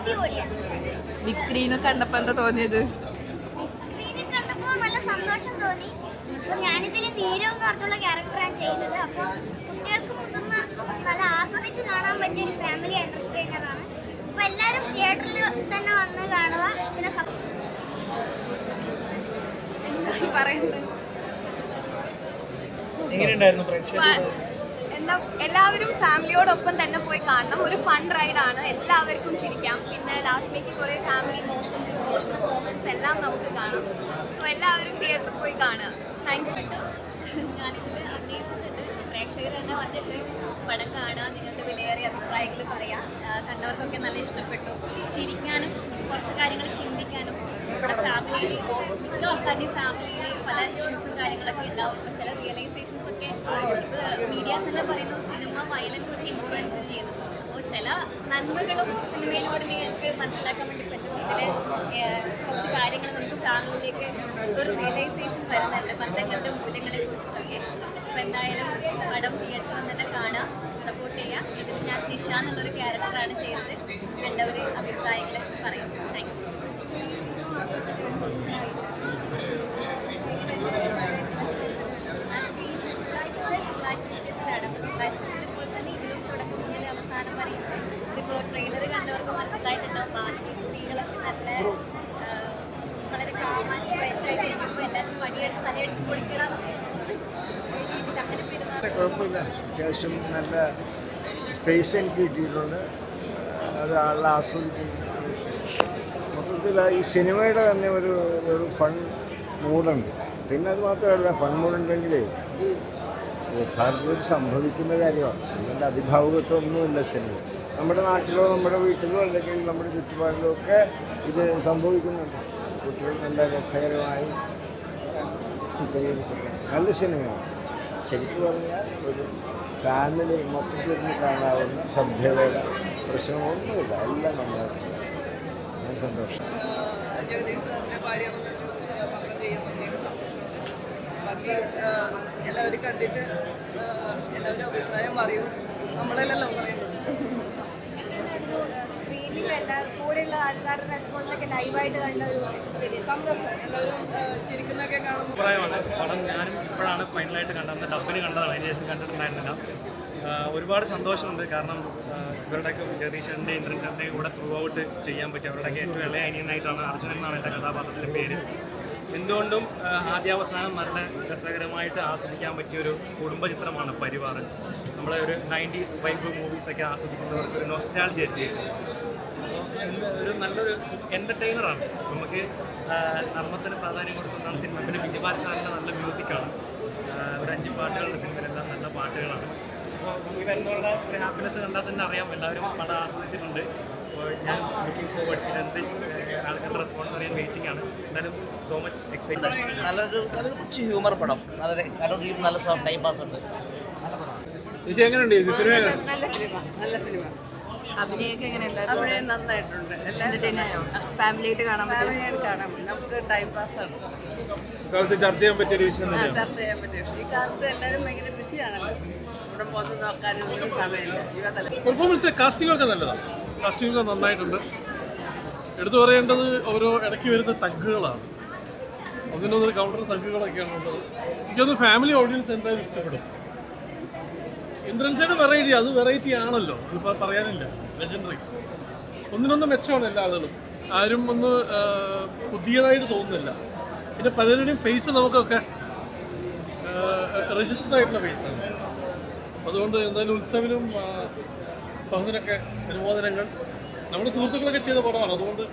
അടിപൊളിയാണ്. ബിഗ് സ്ക്രീനൊക്കെ കണ്ടപ്പോൾ എന്താ തോന്നിയത്? സ്ക്രീനിൽ കണ്ടപ്പോൾ നല്ല സന്തോഷം തോന്നി. അപ്പോൾ ഞാനിതിൽ നീരവ് എന്ന് പറഞ്ഞിട്ടുള്ള ക്യാരക്ടറാണ് ചെയ്തത്. അപ്പോൾ കുട്ടികൾക്കും മുതിർന്നവർക്കും നല്ല ആസ്വദിച്ച് കാണാൻ പറ്റിയ ഒരു ഫാമിലി എൻ്റർടൈനറാണ്. അപ്പോൾ എല്ലാവരും തിയേറ്ററിൽ തന്നെ വന്ന് കാണുക. പിന്നെ എന്താ എല്ലാവരും ഫാമിലിയോടൊപ്പം തന്നെ പോയി കാണണം. ഒരു ഫൺ റൈഡാണ്, എല്ലാവർക്കും ചിരിക്കാം. പിന്നെ ലാസ്റ്റിലേക്ക് കുറേ ഫാമിലി ഇമോഷണൽ മൊമെന്റ്സ് എല്ലാം നമുക്ക് കാണാം. സോ എല്ലാവരും തിയേറ്ററിൽ പോയി കാണുക. Thank you. ഞാനിതിൽ അഭിനയിച്ചിട്ടുണ്ട്. പ്രേക്ഷകർ തന്നെ വന്നിട്ട് പടം കാണുക, നിങ്ങളുടെ വിലയേറിയ അഭിപ്രായങ്ങൾ പറയാം. കണ്ടവർക്കൊക്കെ നല്ല ഇഷ്ടപ്പെട്ടു. ചിരിക്കാനും കുറച്ച് കാര്യങ്ങൾ ചിന്തിക്കാനും നമ്മുടെ ഫാമിലിയിൽ മിക്ക ആൾക്കാരുടെയും ഫാമിലിയിൽ പല ഇഷ്യൂസും കാര്യങ്ങളൊക്കെ ഉണ്ടാവും. അപ്പോൾ ചില റിയലൈസേഷൻസ് ഒക്കെ ഇപ്പോൾ മീഡിയാസ് തന്നെ പറയുന്നത് സിനിമ വയലൻസ് ഒക്കെ ഇൻഫ്ലുവൻസ് ചെയ്യുന്നു. അപ്പോൾ ചില നന്മകളും സിനിമയിലൂടെ നിങ്ങൾക്ക് മനസ്സിലാക്കാൻ വേണ്ടി പറ്റും. ഇതിലെ കുറച്ച് കാര്യങ്ങൾ നമുക്ക് ഫാമിലിയിലേക്ക് ഒരു റിയലൈസേഷൻ വരുന്നുണ്ട്, ബന്ധങ്ങളുടെ മൂല്യങ്ങളെ കുറിച്ചിട്ടൊക്കെ. അപ്പോൾ എന്തായാലും പടം തിയേറ്ററിൽ തന്നെ കാണാം, സപ്പോർട്ട് ചെയ്യാം. ഇതിൽ ഞാൻ നിഷ എന്നുള്ളൊരു ക്യാരക്ടറാണ് ചെയ്തത്. കണ്ടവർ അഭിപ്രായങ്ങൾ പറയും. Thank you. പോലെ തന്നെ ഇതിലും തുടക്കം മുതൽ അവസാനം വരെയുണ്ട്. ഇതിപ്പോൾ ട്രെയിലർ കണ്ടവർക്ക് മനസ്സിലായിട്ടുണ്ടാവും. ബാക്കി സ്ത്രീകളൊക്കെ നല്ല വളരെ കാമാൻ ഫ്രഞ്ചായിട്ട് കഴിക്കുമ്പോൾ എല്ലാവരും പണിയെടുത്ത് തലയടിച്ച് പൊളിക്കണം രീതിയിൽ അങ്ങനെ പെരുമാറും. കുഴപ്പമില്ല, അത്യാവശ്യം നല്ല സ്പേസ് എനിക്ക് കിട്ടിയിട്ടുണ്ട്. അത് ആളെ ആസ്വദിക്കുന്നു. മൊത്തത്തിൽ ഈ സിനിമയുടെ തന്നെ ഒരു ഫൺ മൂഡുണ്ട്. പിന്നെ അത് മാത്രമല്ല, ഫൺ മൂഡുണ്ടെങ്കിലേ ഇത് യഥാർത്ഥത്തിൽ സംഭവിക്കുന്ന കാര്യമാണ്. അതുകൊണ്ട് അതിഭാവുകത്വമൊന്നുമില്ല സിനിമ. നമ്മുടെ നാട്ടിലോ നമ്മുടെ വീട്ടിലോ അല്ലെങ്കിൽ നമ്മുടെ ചുറ്റുപാടിലോ ഒക്കെ ഇത് സംഭവിക്കുന്നുണ്ട്. കുട്ടികൾ നല്ല രസകരമായി ചിത്രീകരിച്ചിട്ടുണ്ട്. നല്ല സിനിമയാണ്. ശരിക്കും പറഞ്ഞാൽ ഒരു ഫാമിലി മൊത്തത്തിൽ കാണാവുന്ന സഭ്യതയുടെ പ്രശ്നമൊന്നുമില്ല. എല്ലാം നന്നാണ്. ഞാൻ സന്തോഷം. ബാക്കി എല്ലാവരും കണ്ടിട്ട് എല്ലാവരും അഭിപ്രായം പറയും. നമ്മളെല്ലാം പറയുന്നത് സ്ക്രീനിൽ കൂടെയുള്ള ആൾക്കാരുടെ റെസ്പോൺസ് ഒക്കെ ലൈവായിട്ട് കണ്ട ഒരു എക്സ്പീരിയൻസ്. സന്തോഷം. എല്ലാവരും ചിരിക്കുന്നതൊക്കെ കാണുമ്പോൾ അഭിപ്രായമാണ്. പടം ഞാനും ഇപ്പോഴാണ് ഫൈനലായിട്ട് കണ്ടത്. ഡബിന് കണ്ടതാണ്, അതിന് ശേഷം കണ്ടിട്ടുണ്ടായിരുന്നില്ല. ഒരുപാട് സന്തോഷമുണ്ട്. കാരണം ഇവരുടെയൊക്കെ ജഗദീശൻ്റെ ഇന്ദ്രൻസിൻ്റെയും കൂടെ ത്രൂ ഔട്ട് ചെയ്യാൻ പറ്റി. അവരുടെയൊക്കെ ഏറ്റവും ഇളയ അനിയനായിട്ടാണ് അർജുനൻ എന്നാണ് എൻ്റെ കഥാപാത്രത്തിൻ്റെ പേര്. എന്തുകൊണ്ടും ആദ്യാവസാനം നല്ല രസകരമായിട്ട് ആസ്വദിക്കാൻ പറ്റിയൊരു കുടുംബചിത്രമാണ് പരിവാർ. നമ്മളെ ഒരു 90s വൈബ് മൂവീസൊക്കെ ആസ്വദിക്കുന്നവർക്ക് ഒരു നൊസ്റ്റാൾജിയ ടേസ്റ്റ്. അപ്പോൾ ഒരു നല്ലൊരു എൻ്റർടൈനറാണ്. നമുക്ക് നർമ്മത്തിന് പ്രാധാന്യം കൊടുത്തുകൊണ്ടാണ് സിനിമ. പിന്നെ ബിജിപാൽ സാറിൻ്റെ നല്ല മ്യൂസിക്കാണ്. ഒരു 5 പാട്ടുകളുടെ സിനിമയിലെല്ലാം നല്ല പാട്ടുകളാണ്. അപ്പോൾ ഈ വരുന്നവരുടെ ഒരു ഹാപ്പിനെസ് കണ്ടാൽ തന്നെ അറിയാം എല്ലാവരും പടം ആസ്വദിച്ചിട്ടുണ്ട്. അപ്പോൾ ഞാൻ ലുക്കിംഗ് ഫോർവേഡ്. പിന്നെ എന്ത് ആൾക്കാരുടെ റെസ്പോൺസ് അറിയാൻ വെയിറ്റിംഗ് ആണ്. എന്നാലും സോ മച്ച് എക്സൈറ്റഡ്. നല്ലൊരു കൊച്ചു ഹ്യൂമർ പടം. നല്ല ടൈം പാസ് ഉണ്ട്. എങ്ങനെയുണ്ട് നല്ല ഫിലിമ. അഭിനയൊക്കെ എങ്ങനെയുണ്ടായിരുന്നു? അഭിനയം നന്നായിട്ടുണ്ട്. എല്ലാവരും ഫാമിലിയായിട്ട് കാണാൻ ഫാമിലിയായിട്ട് കാണാൻ നമുക്ക് ടൈം പാസ്സാണ്. ചർച്ച ചെയ്യാൻ പറ്റിയ ഒരു വിഷയം ചർച്ച ചെയ്യാൻ പറ്റിയ വിഷയം. ഈ കാലത്ത് എല്ലാവരും ഭയങ്കര ബിസിയാണല്ലോ. ഇവിടെ വന്ന് നോക്കാനും ഒന്നും സമയമില്ല. യുവതല പെർഫോമൻസ് കാസ്റ്റിംഗ് ഒക്കെ നല്ലതാണ്. കാസ്റ്റിംഗ് ഒക്കെ നന്നായിട്ടുണ്ട്. എടുത്തു പറയേണ്ടത് ഓരോ ഇടയ്ക്ക് വരുന്ന തഗ്ഗുകളാണ്. ഒന്നിനൊന്നൊരു കൗണ്ടർ തഗ്ഗുകളൊക്കെയാണ് ഉള്ളത്. എനിക്കൊന്ന് ഫാമിലി ഓഡിയൻസ് എന്തായാലും ഇഷ്ടപ്പെടും. ഇന്ദ്രൻസിയുടെ വെറൈറ്റി, അത് വെറൈറ്റി ആണല്ലോ, ഇപ്പോൾ പറയാനില്ല. ലെജൻഡറി. ഒന്നിനൊന്നും മെച്ചമാണ് എല്ലാ ആളുകളും. ആരും ഒന്ന് പുതിയതായിട്ട് തോന്നുന്നില്ല. പിന്നെ പലരുടെയും ഫേസ് നമുക്കൊക്കെ രജിസ്റ്റർ ആയിട്ടുള്ള ഫേസാണ്. അതുകൊണ്ട് എന്തായാലും ഉത്സവിനും ഫഹദിനൊക്കെ അനുമോദനങ്ങൾ. നമ്മുടെ സുഹൃത്തുക്കളൊക്കെ ചെയ്ത പടമാണ്. അതുകൊണ്ട്